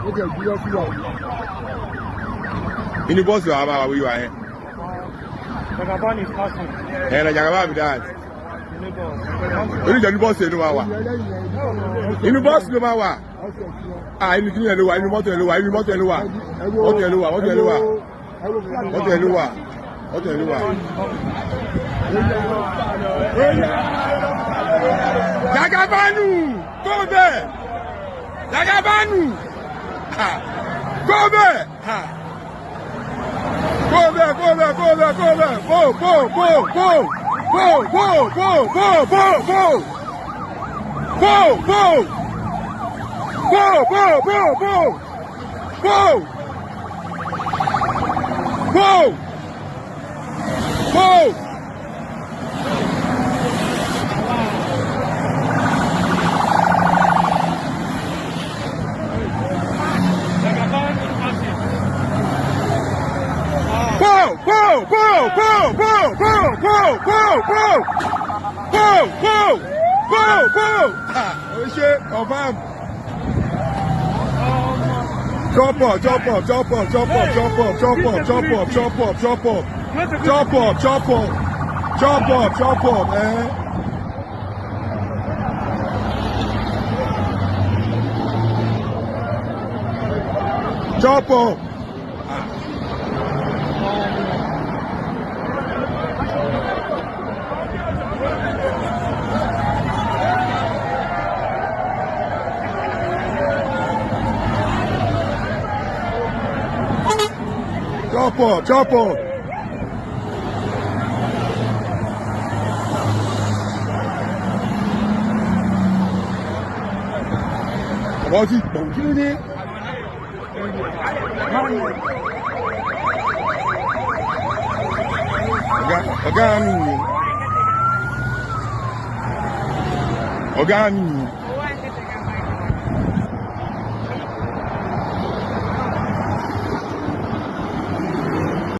In the boss, you are where you are. Jagaban is passing. And I have that. In the boss, you know. In the boss, you know. Ah, in the Lua, in the motor Lua, in the motor Lua. What you Lua, what you Lua? What you Lua? What you Lua? Jagabanu! Go there! Jagabanu! Go there! Go there, go there, go there, go there! Go, go, go, go! Go, go, go, go, go, go! Go, go! Go, go, go, go! Go! Go! Go! Go, go, go, go, go, go, go, go! Go, go! Go, go! Oh shit, oh man! Jump up, jump up, jump up, jump up, jump up, jump up, jump up, jump up, jump up, jump up, jump up, jump up, jump up, man. Jump up. Jump up, jump up. What's it? Don't kill it. Ọ̀gá mi.